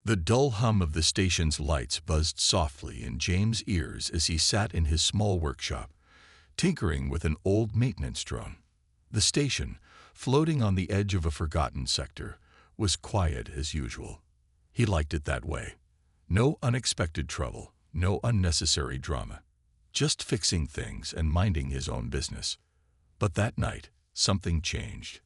The dull hum of the station's lights buzzed softly in James' ears as he sat in his small workshop, tinkering with an old maintenance drone. The station, floating on the edge of a forgotten sector, was quiet as usual. He liked it that way. No unexpected trouble, no unnecessary drama. Just fixing things and minding his own business. But that night, something changed.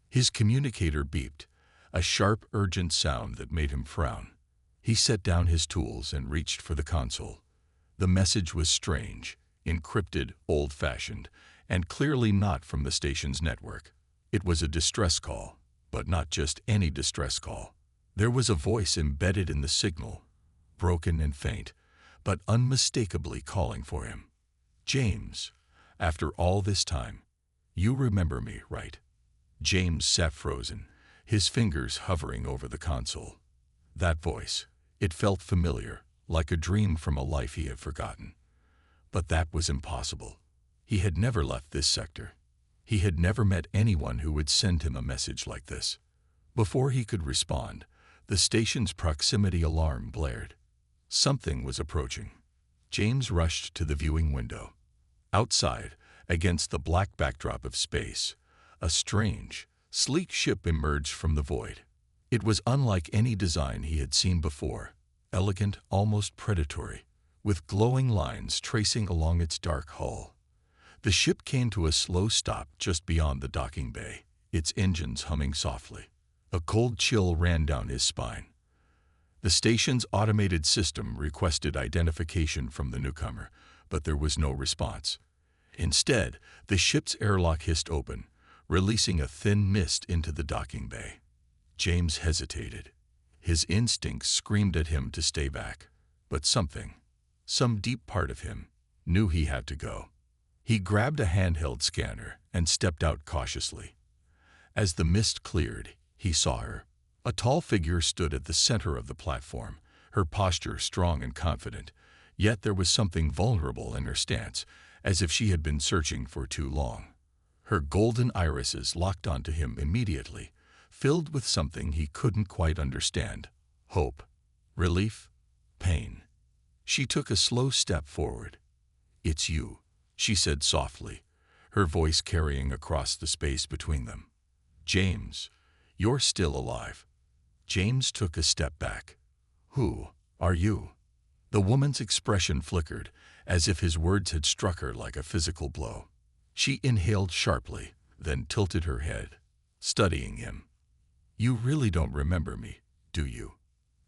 His communicator beeped, a sharp, urgent sound that made him frown. He set down his tools and reached for the console. The message was strange, encrypted, old-fashioned, and clearly not from the station's network. It was a distress call, but not just any distress call. There was a voice embedded in the signal, broken and faint, but unmistakably calling for him. "James, after all this time, you remember me, right?" James sat frozen, his fingers hovering over the console. That voice, it felt familiar, like a dream from a life he had forgotten. But that was impossible. He had never left this sector. He had never met anyone who would send him a message like this. Before he could respond, the station's proximity alarm blared. Something was approaching. James rushed to the viewing window. Outside, against the black backdrop of space, a strange, sleek ship emerged from the void. It was unlike any design he had seen before, elegant, almost predatory, with glowing lines tracing along its dark hull. The ship came to a slow stop just beyond the docking bay, its engines humming softly. A cold chill ran down his spine. The station's automated system requested identification from the newcomer, but there was no response. Instead, the ship's airlock hissed open, releasing a thin mist into the docking bay. James hesitated. His instincts screamed at him to stay back, but some deep part of him, knew he had to go. He grabbed a handheld scanner and stepped out cautiously. As the mist cleared, he saw her. A tall figure stood at the center of the platform, her posture strong and confident, yet there was something vulnerable in her stance, as if she had been searching for too long. Her golden irises locked onto him immediately, filled with something he couldn't quite understand. Hope, relief, pain. She took a slow step forward. "It's you," she said softly, her voice carrying across the space between them. "James, you're still alive." James took a step back. "Who are you?" The woman's expression flickered, as if his words had struck her like a physical blow. She inhaled sharply, then tilted her head, studying him. "You really don't remember me, do you?"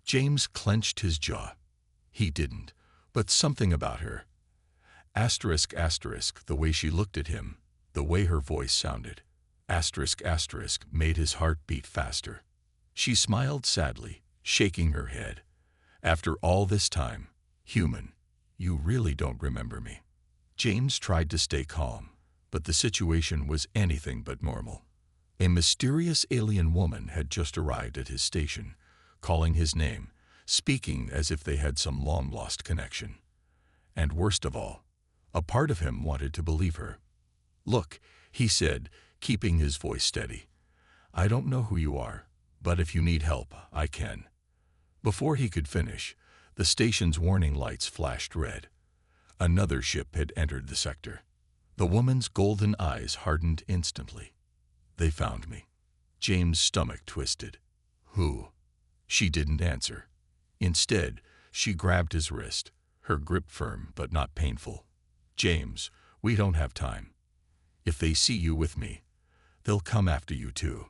James clenched his jaw. He didn't, but something about her. Asterisk, asterisk, the way she looked at him, the way her voice sounded. Asterisk, asterisk, made his heart beat faster. She smiled sadly, shaking her head. "After all this time, human, you really don't remember me." James tried to stay calm, but the situation was anything but normal. A mysterious alien woman had just arrived at his station, calling his name, speaking as if they had some long-lost connection. And worst of all, a part of him wanted to believe her. "Look," he said, keeping his voice steady. "I don't know who you are, but if you need help, I can." Before he could finish, the station's warning lights flashed red. Another ship had entered the sector. The woman's golden eyes hardened instantly. "They found me." James' stomach twisted. "Who?" She didn't answer. Instead, she grabbed his wrist, her grip firm but not painful. "James, we don't have time. If they see you with me, they'll come after you too."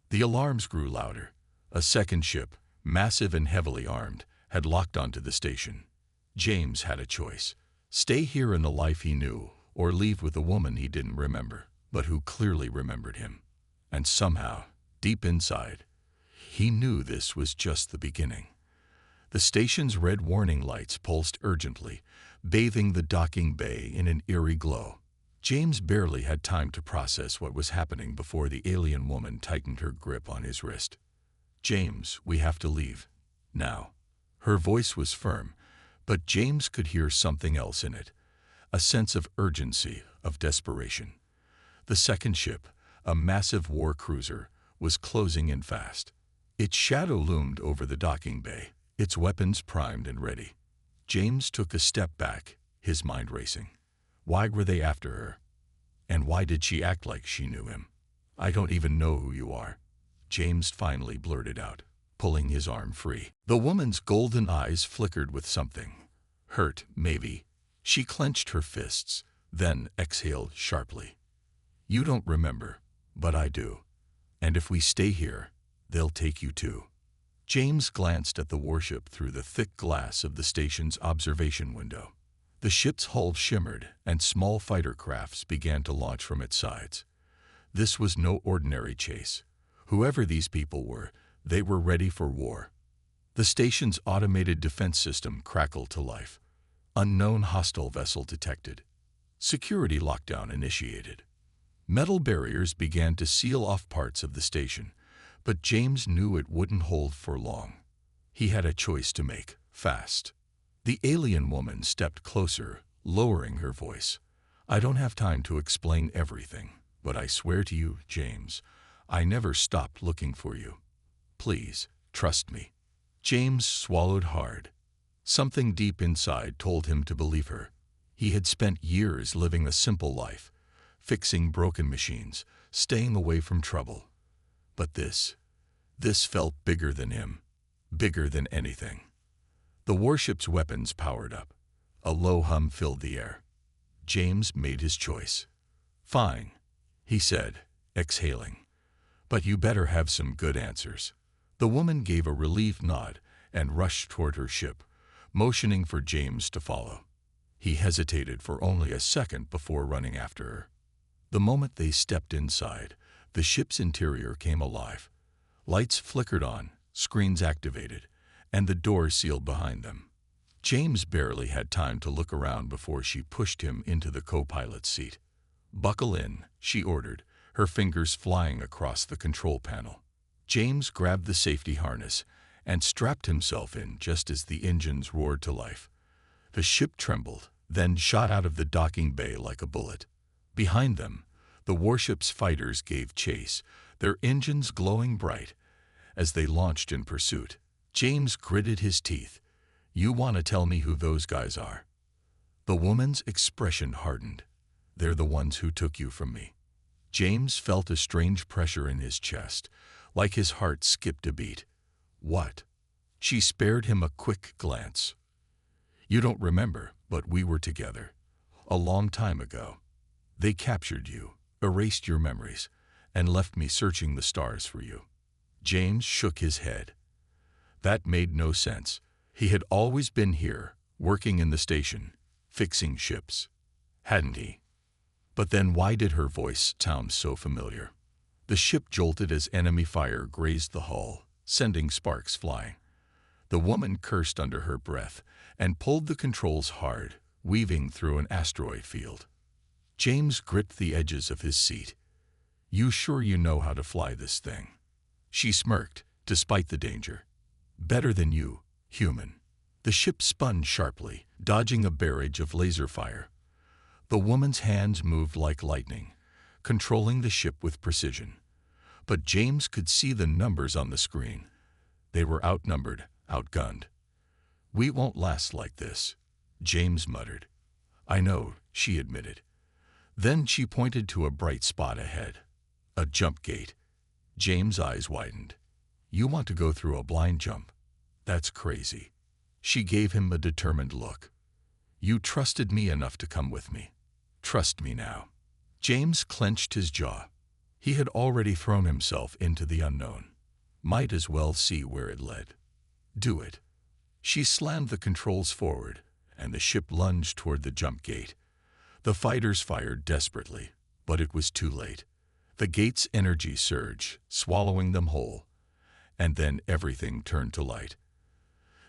The alarms grew louder. A second ship, massive and heavily armed, had locked onto the station. James had a choice: stay here in the life he knew, or leave with a woman he didn't remember, but who clearly remembered him. And somehow, deep inside, he knew this was just the beginning. The station's red warning lights pulsed urgently, bathing the docking bay in an eerie glow. James barely had time to process what was happening before the alien woman tightened her grip on his wrist. "James, we have to leave. Now." Her voice was firm, but James could hear something else in it, a sense of urgency, of desperation. The second ship, a massive war cruiser, was closing in fast. Its shadow loomed over the docking bay, its weapons primed and ready. James took a step back, his mind racing. Why were they after her? And why did she act like she knew him? I don't even know who you are, James finally blurted out, pulling his arm free. The woman's golden eyes flickered with something. Hurt, maybe. She clenched her fists, then exhaled sharply. You don't remember, but I do. And if we stay here, they'll take you too. James glanced at the warship through the thick glass of the station's observation window. The ship's hull shimmered, and small fighter crafts began to launch from its sides. This was no ordinary chase. Whoever these people were, they were ready for war. The station's automated defense system crackled to life. Unknown hostile vessel detected. Security lockdown initiated. Metal barriers began to seal off parts of the station, but James knew it wouldn't hold for long. He had a choice to make, fast. The alien woman stepped closer, lowering her voice. I don't have time to explain everything, but I swear to you, James, I never stopped looking for you. Please, trust me. James swallowed hard. Something deep inside told him to believe her. He had spent years living a simple life, fixing broken machines, staying away from trouble. But this felt bigger than him, bigger than anything. The warship's weapons powered up. A low hum filled the air. James made his choice. Fine, he said, exhaling. But you better have some good answers. The woman gave a relieved nod and rushed toward her ship, motioning for James to follow. He hesitated for only a second before running after her. The moment they stepped inside, the ship's interior came alive. Lights flickered on, screens activated, and the door sealed behind them. James barely had time to look around before she pushed him into the co-pilot's seat. Buckle in, she ordered, her fingers flying across the control panel. James grabbed the safety harness and strapped himself in just as the engines roared to life. The ship trembled, then shot out of the docking bay like a bullet. Behind them, the warship's fighters gave chase, their engines glowing bright as they launched in pursuit. James gritted his teeth. You want to tell me who those guys are? The woman's expression hardened. They're the ones who took you from me. James felt a strange pressure in his chest, like his heart skipped a beat. What? She spared him a quick glance. You don't remember, but we were together. A long time ago. They captured you, erased your memories, and left me searching the stars for you. James shook his head. That made no sense. He had always been here, working in the station, fixing ships. Hadn't he? But then why did her voice sound so familiar? The ship jolted as enemy fire grazed the hull, sending sparks flying. The woman cursed under her breath and pulled the controls hard, weaving through an asteroid field. James gripped the edges of his seat. You sure you know how to fly this thing? She smirked, despite the danger. Better than you, human. The ship spun sharply, dodging a barrage of laser fire. The woman's hands moved like lightning, controlling the ship with precision. But James could see the numbers on the screen. They were outnumbered, outgunned. We won't last like this, James muttered. I know, she admitted. Then she pointed to a bright spot ahead. A jump gate. James' eyes widened. You want to go through a blind jump? That's crazy. She gave him a determined look. You trusted me enough to come with me. Trust me now. James clenched his jaw. He had already thrown himself into the unknown. Might as well see where it led. Do it. She slammed the controls forward, and the ship lunged toward the jump gate. The fighters fired desperately, but it was too late. The gate's energy surged, swallowing them whole. And then everything turned to light.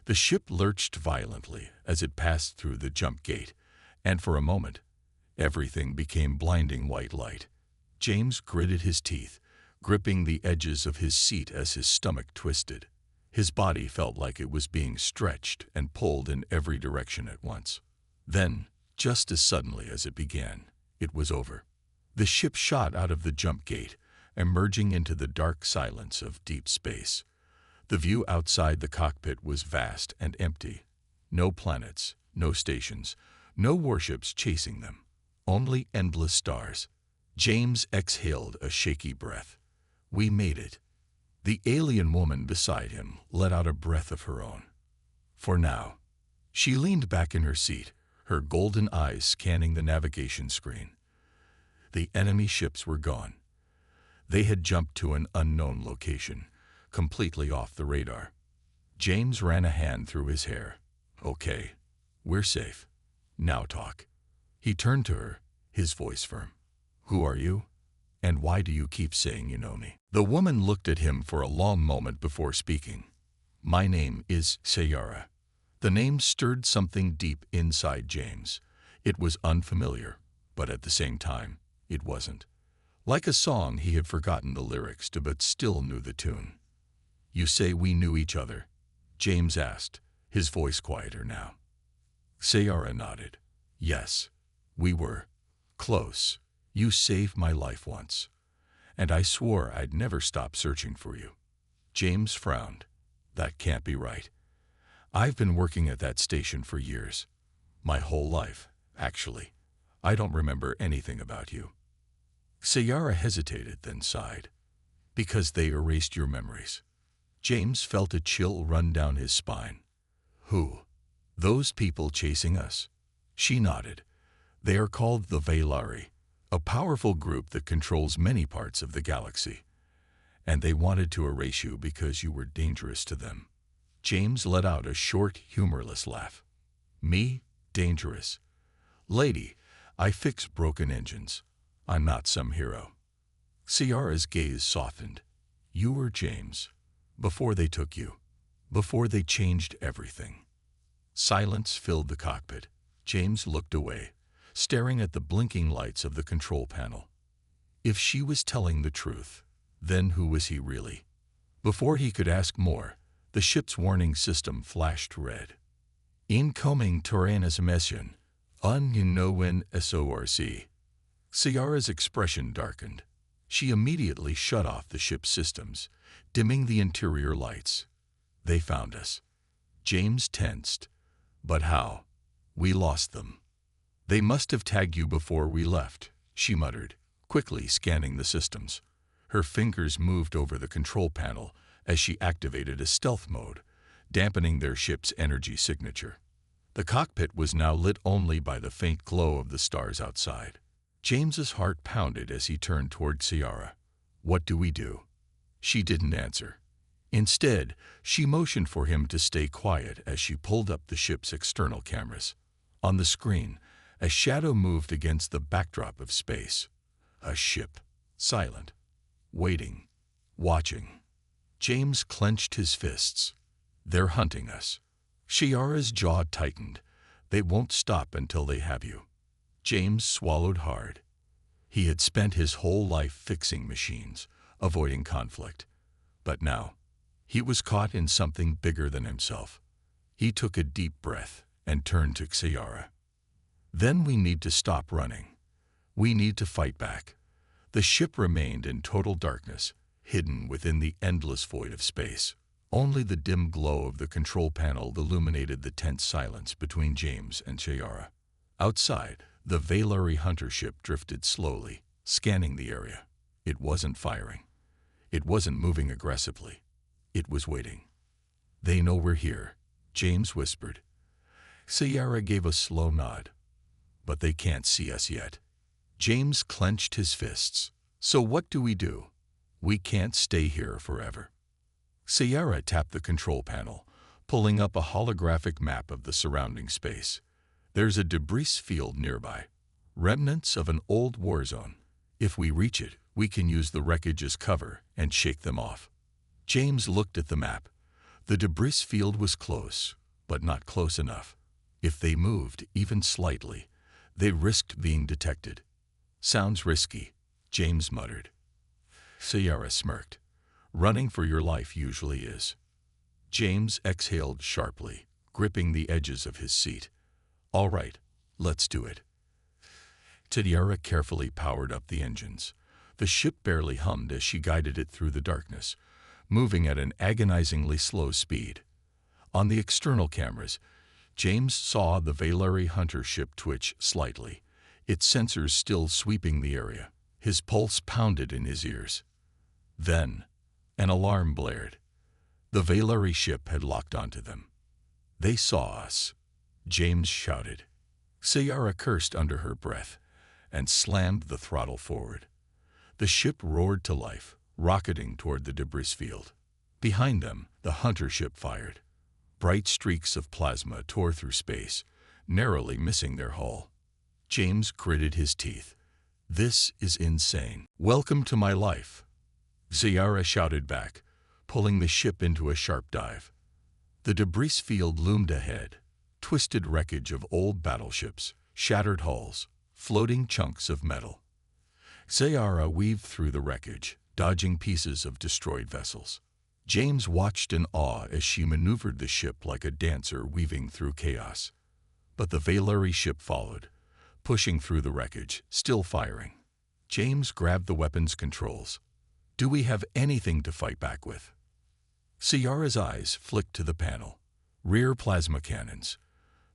The ship lurched violently as it passed through the jump gate, and for a moment, everything became blinding white light. James gritted his teeth, gripping the edges of his seat as his stomach twisted. His body felt like it was being stretched and pulled in every direction at once. Then, just as suddenly as it began, it was over. The ship shot out of the jump gate, emerging into the dark silence of deep space. The view outside the cockpit was vast and empty. No planets, no stations, no warships chasing them. Only endless stars. James exhaled a shaky breath. We made it. The alien woman beside him let out a breath of her own. For now. She leaned back in her seat, her golden eyes scanning the navigation screen. The enemy ships were gone. They had jumped to an unknown location, completely off the radar. James ran a hand through his hair. Okay, we're safe. Now talk. He turned to her, his voice firm. Who are you? And why do you keep saying you know me? The woman looked at him for a long moment before speaking. My name is Sayara. The name stirred something deep inside James. It was unfamiliar, but at the same time, it wasn't. Like a song he had forgotten the lyrics to but still knew the tune. You say we knew each other? James asked, his voice quieter now. Sayara nodded. Yes, we were. Close. You saved my life once. And I swore I'd never stop searching for you. James frowned. That can't be right. I've been working at that station for years. My whole life, actually. I don't remember anything about you. Sayara hesitated, then sighed. Because they erased your memories. James felt a chill run down his spine. Who? Those people chasing us? She nodded. They are called the Veilari, a powerful group that controls many parts of the galaxy. And they wanted to erase you because you were dangerous to them. James let out a short, humorless laugh. Me? Dangerous? Lady, I fix broken engines. I'm not some hero. Sayara's gaze softened. You were James. Before they took you. Before they changed everything. Silence filled the cockpit. James looked away, staring at the blinking lights of the control panel. If she was telling the truth, then who was he really? Before he could ask more, the ship's warning system flashed red. Incoming Tyrannus mission, unknown SORC. Sayara's expression darkened. She immediately shut off the ship's systems, dimming the interior lights. They found us. James tensed. But how? We lost them. They must have tagged you before we left, she muttered, quickly scanning the systems. Her fingers moved over the control panel as she activated a stealth mode, dampening their ship's energy signature. The cockpit was now lit only by the faint glow of the stars outside. James's heart pounded as he turned toward Sayara. What do we do? She didn't answer. Instead, she motioned for him to stay quiet as she pulled up the ship's external cameras. On the screen, a shadow moved against the backdrop of space. A ship, silent, waiting, watching. James clenched his fists. They're hunting us. Sayara's jaw tightened. They won't stop until they have you. James swallowed hard. He had spent his whole life fixing machines, avoiding conflict. But now, he was caught in something bigger than himself. He took a deep breath and turned to Sayara. Then we need to stop running. We need to fight back. The ship remained in total darkness, hidden within the endless void of space. Only the dim glow of the control panel illuminated the tense silence between James and Sayara. Outside, the Veilari hunter ship drifted slowly, scanning the area. It wasn't firing. It wasn't moving aggressively. It was waiting. They know we're here, James whispered. Sayara gave a slow nod. But they can't see us yet. James clenched his fists. So what do? We can't stay here forever. Sayara tapped the control panel, pulling up a holographic map of the surrounding space. There's a debris field nearby, remnants of an old war zone. If we reach it, we can use the wreckage as cover and shake them off. James looked at the map. The debris field was close, but not close enough. If they moved even slightly, they risked being detected. Sounds risky, James muttered. Sayara smirked. Running for your life usually is. James exhaled sharply, gripping the edges of his seat. All right, let's do it. Sayara carefully powered up the engines. The ship barely hummed as she guided it through the darkness, moving at an agonizingly slow speed. On the external cameras, James saw the Valeri hunter ship twitch slightly, its sensors still sweeping the area. His pulse pounded in his ears. Then, an alarm blared. The Valeri ship had locked onto them. "They saw us," James shouted. Sayara cursed under her breath and slammed the throttle forward. The ship roared to life, rocketing toward the debris field. Behind them, the hunter ship fired. Bright streaks of plasma tore through space, narrowly missing their hull. James gritted his teeth. "This is insane." "Welcome to my life," Sayara shouted back, pulling the ship into a sharp dive. The debris field loomed ahead, twisted wreckage of old battleships, shattered hulls, floating chunks of metal. Sayara weaved through the wreckage, dodging pieces of destroyed vessels. James watched in awe as she maneuvered the ship like a dancer weaving through chaos. But the Valeri ship followed, pushing through the wreckage, still firing. James grabbed the weapons controls. "Do we have anything to fight back with?" Sayara's eyes flicked to the panel. "Rear plasma cannons.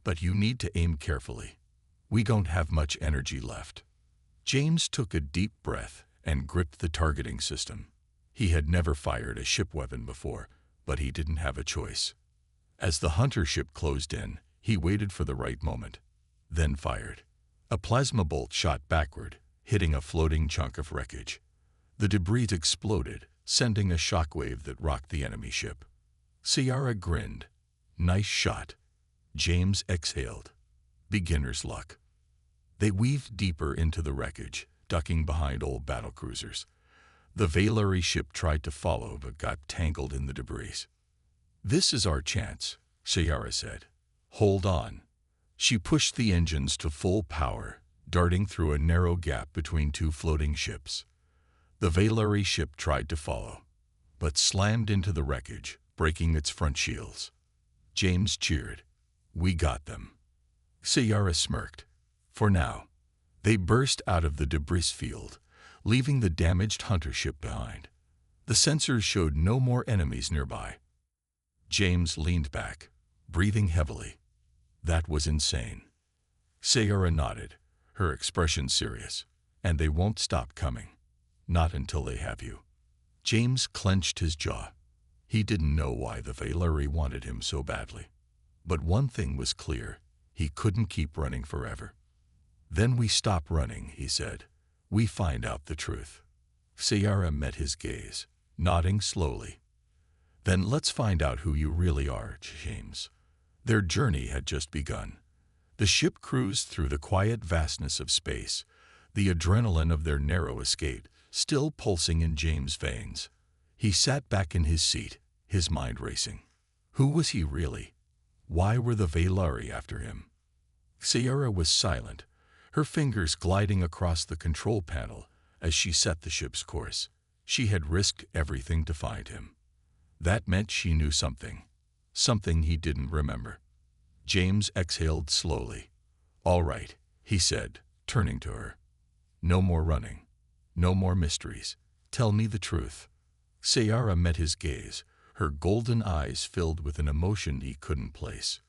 But you need to aim carefully. We don't have much energy left." James took a deep breath and gripped the targeting system. He had never fired a ship weapon before, but he didn't have a choice. As the hunter ship closed in, he waited for the right moment, then fired. A plasma bolt shot backward, hitting a floating chunk of wreckage. The debris exploded, sending a shockwave that rocked the enemy ship. Sayara grinned. "Nice shot." James exhaled. Beginner's luck. They weaved deeper into the wreckage, ducking behind old battlecruisers. The Valeri ship tried to follow but got tangled in the debris. "This is our chance," Sayara said. "Hold on." She pushed the engines to full power, darting through a narrow gap between two floating ships. The Valeri ship tried to follow, but slammed into the wreckage, breaking its front shields. James cheered. "We got them." Sayara smirked. For now. They burst out of the debris field, leaving the damaged hunter ship behind. The sensors showed no more enemies nearby. James leaned back, breathing heavily. That was insane. Sayara nodded, her expression serious. "And they won't stop coming. Not until they have you." James clenched his jaw. He didn't know why the Valeri wanted him so badly. But one thing was clear. He couldn't keep running forever. "Then we stop running," he said. "We find out the truth." Sayara met his gaze, nodding slowly. "Then let's find out who you really are, James." Their journey had just begun. The ship cruised through the quiet vastness of space, the adrenaline of their narrow escape still pulsing in James' veins. He sat back in his seat, his mind racing. Who was he really? Why were the Valeri after him? Sayara was silent, her fingers gliding across the control panel as she set the ship's course. She had risked everything to find him. That meant she knew something he didn't remember. James exhaled slowly. "All right," he said, turning to her. "No more running. No more mysteries. Tell me the truth." Sayara met his gaze, her golden eyes filled with an emotion he couldn't place.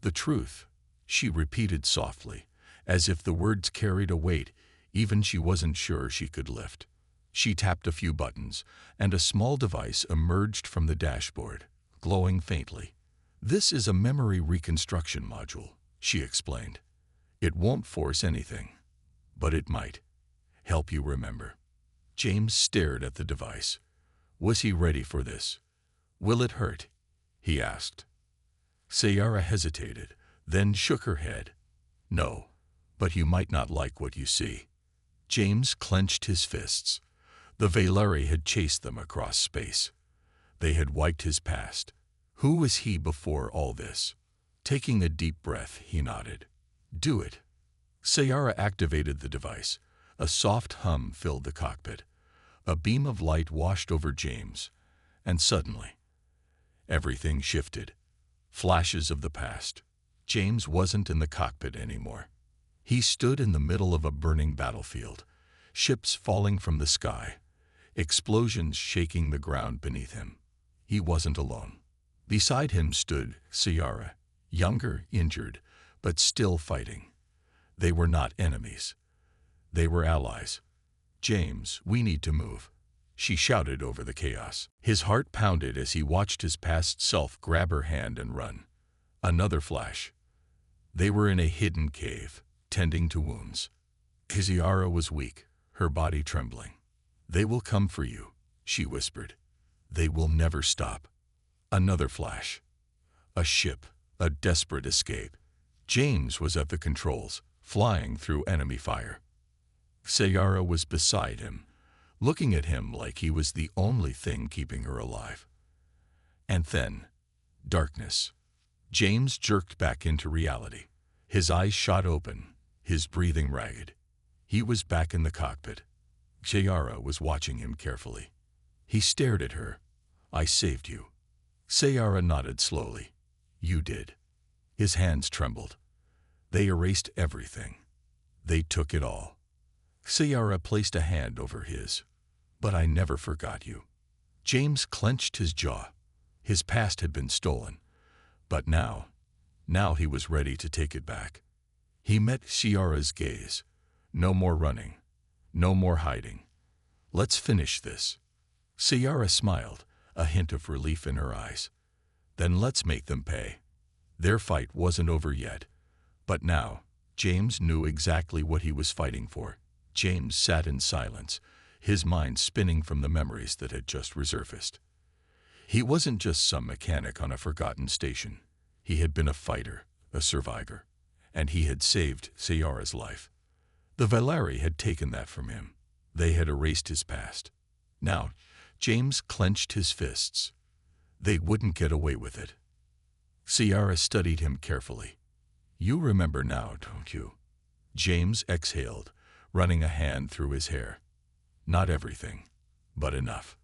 "The truth," she repeated softly, as if the words carried a weight even she wasn't sure she could lift. She tapped a few buttons, and a small device emerged from the dashboard, glowing faintly. "This is a memory reconstruction module," she explained. "It won't force anything, but it might help you remember." James stared at the device. Was he ready for this? "Will it hurt?" he asked. Sayara hesitated, then shook her head. "No, but you might not like what you see." James clenched his fists. The Valeri had chased them across space. They had wiped his past. Who was he before all this? Taking a deep breath, he nodded. "Do it." Sayara activated the device. A soft hum filled the cockpit. A beam of light washed over James, and suddenly, everything shifted. Flashes of the past. James wasn't in the cockpit anymore. He stood in the middle of a burning battlefield, ships falling from the sky, explosions shaking the ground beneath him. He wasn't alone. Beside him stood Ciara, younger, injured, but still fighting. They were not enemies. They were allies. "James, we need to move," she shouted over the chaos. His heart pounded as he watched his past self grab her hand and run. Another flash. They were in a hidden cave, tending to wounds. Ciara was weak, her body trembling. "They will come for you," she whispered. "They will never stop." Another flash. A ship, a desperate escape. James was at the controls, flying through enemy fire. Ciara was beside him, looking at him like he was the only thing keeping her alive. And then, darkness. James jerked back into reality. His eyes shot open, his breathing ragged. He was back in the cockpit. Ciara was watching him carefully. He stared at her. "I saved you." Ciara nodded slowly. "You did." His hands trembled. They erased everything. They took it all. Ciara placed a hand over his. "But I never forgot you." James clenched his jaw. His past had been stolen. But now he was ready to take it back. He met Ciara's gaze. "No more running. No more hiding. Let's finish this." Ciara smiled, a hint of relief in her eyes. "Then let's make them pay." Their fight wasn't over yet. But now, James knew exactly what he was fighting for. James sat in silence, his mind spinning from the memories that had just resurfaced. He wasn't just some mechanic on a forgotten station. He had been a fighter, a survivor, and he had saved Ciara's life. The Valeri had taken that from him. They had erased his past. Now, James clenched his fists. They wouldn't get away with it. Ciara studied him carefully. "You remember now, don't you?" James exhaled, running a hand through his hair. "Not everything, but enough."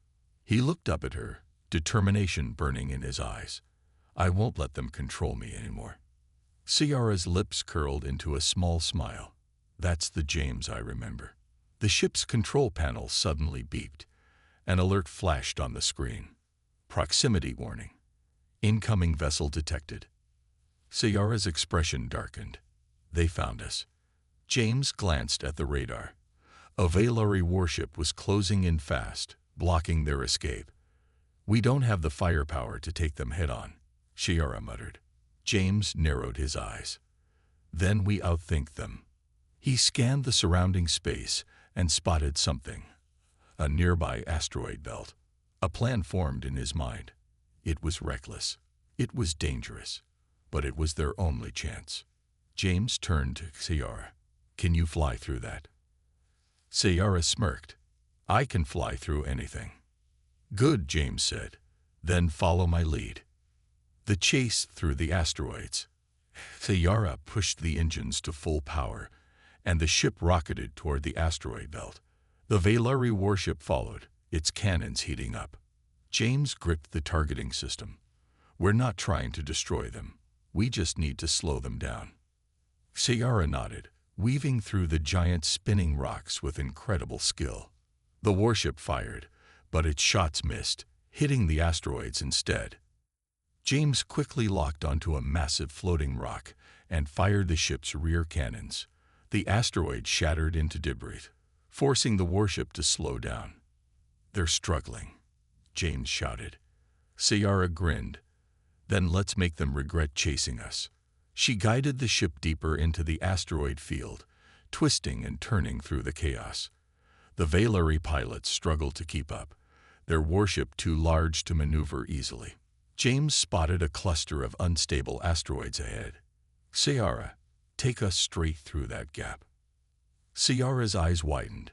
He looked up at her, determination burning in his eyes. "I won't let them control me anymore." Ciara's lips curled into a small smile. "That's the James I remember." The ship's control panel suddenly beeped. An alert flashed on the screen. Proximity warning. Incoming vessel detected. Ciara's expression darkened. "They found us." James glanced at the radar. A Valeri warship was closing in fast, blocking their escape. "We don't have the firepower to take them head-on," Ciara muttered. James narrowed his eyes. "Then we outthink them." He scanned the surrounding space and spotted something. A nearby asteroid belt. A plan formed in his mind. It was reckless. It was dangerous. But it was their only chance. James turned to Ciara. "Can you fly through that?" Ciara smirked. "I can fly through anything." "Good," James said. "Then follow my lead." The chase through the asteroids. Ciara pushed the engines to full power, and the ship rocketed toward the asteroid belt. The Valeri warship followed, its cannons heating up. James gripped the targeting system. "We're not trying to destroy them. We just need to slow them down." Ciara nodded, weaving through the giant spinning rocks with incredible skill. The warship fired, but its shots missed, hitting the asteroids instead. James quickly locked onto a massive floating rock and fired the ship's rear cannons. The asteroid shattered into debris, forcing the warship to slow down. "They're struggling," James shouted. Ciara grinned. "Then let's make them regret chasing us." She guided the ship deeper into the asteroid field, twisting and turning through the chaos. The Valeri pilots struggled to keep up, their warship too large to maneuver easily. James spotted a cluster of unstable asteroids ahead. "Ciara, take us straight through that gap." Ciara's eyes widened.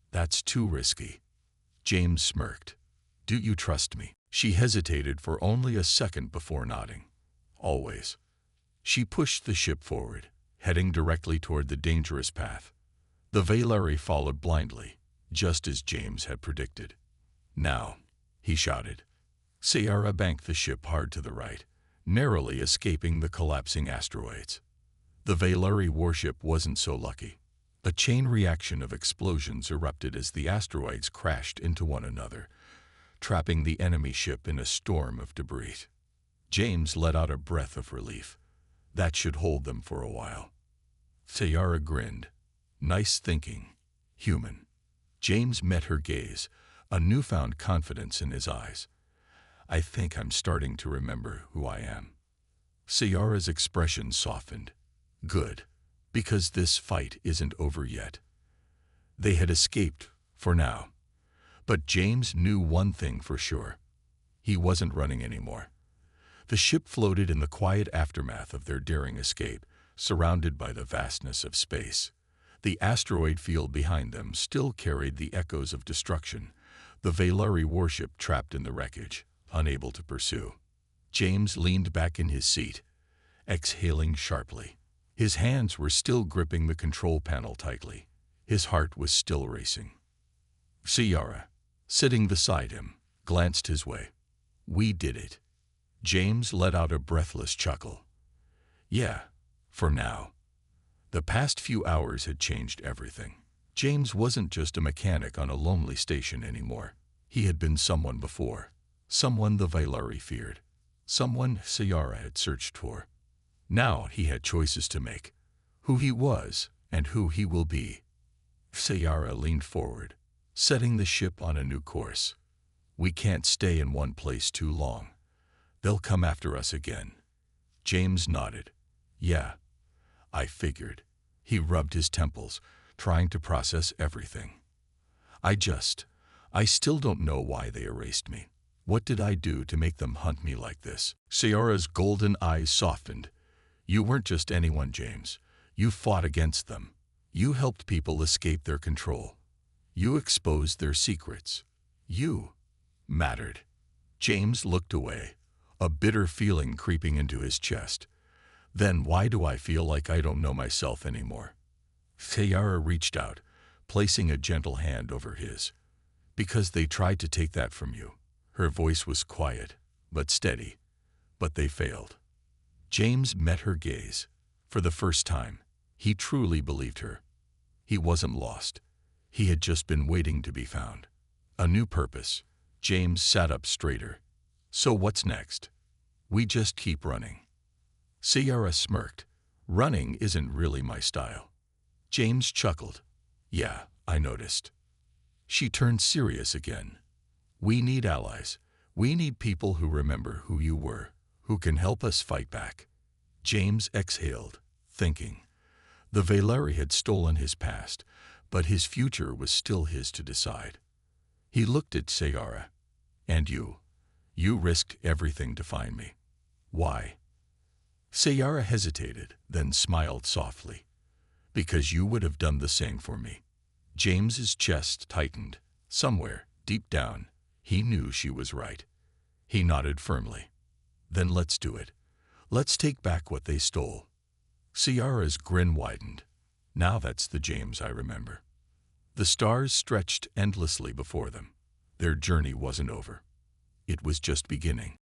"That's too risky." James smirked. "Do you trust me?" She hesitated for only a second before nodding. "Always." She pushed the ship forward, heading directly toward the dangerous path. The Valeri followed blindly, just as James had predicted. "Now," he shouted. Ciara banked the ship hard to the right, narrowly escaping the collapsing asteroids. The Valeri warship wasn't so lucky. A chain reaction of explosions erupted as the asteroids crashed into one another, trapping the enemy ship in a storm of debris. James let out a breath of relief. That should hold them for a while. Sayara grinned. Nice thinking. Human. James met her gaze, a newfound confidence in his eyes. I think I'm starting to remember who I am. Sayara's expression softened. Good, because this fight isn't over yet. They had escaped, for now. But James knew one thing for sure. He wasn't running anymore. The ship floated in the quiet aftermath of their daring escape, surrounded by the vastness of space. The asteroid field behind them still carried the echoes of destruction, the Valari warship trapped in the wreckage, unable to pursue. James leaned back in his seat, exhaling sharply. His hands were still gripping the control panel tightly. His heart was still racing. Sayara, sitting beside him, glanced his way. We did it. James let out a breathless chuckle. Yeah, for now. The past few hours had changed everything. James wasn't just a mechanic on a lonely station anymore. He had been someone before. Someone the Valari feared. Someone Sayara had searched for. Now he had choices to make. Who he was and who he will be. Sayara leaned forward, setting the ship on a new course. We can't stay in one place too long. They'll come after us again. James nodded. Yeah, I figured. He rubbed his temples, trying to process everything. I still don't know why they erased me. What did I do to make them hunt me like this? Sayara's golden eyes softened. You weren't just anyone, James. You fought against them. You helped people escape their control. You exposed their secrets. You mattered. James looked away, a bitter feeling creeping into his chest. Then why do I feel like I don't know myself anymore? Sayara reached out, placing a gentle hand over his. Because they tried to take that from you. Her voice was quiet, but steady. But they failed. James met her gaze. For the first time, he truly believed her. He wasn't lost. He had just been waiting to be found. A new purpose. James sat up straighter. So what's next? We just keep running. Sayara smirked. Running isn't really my style. James chuckled. Yeah, I noticed. She turned serious again. We need allies. We need people who remember who you were, who can help us fight back. James exhaled, thinking. The Valari had stolen his past, but his future was still his to decide. He looked at Sayara. And you? You risked everything to find me. Why? Sayara hesitated, then smiled softly. Because you would have done the same for me. James's chest tightened. Somewhere, deep down, he knew she was right. He nodded firmly. Then let's do it. Let's take back what they stole. Sayara's grin widened. Now that's the James I remember. The stars stretched endlessly before them. Their journey wasn't over. It was just beginning.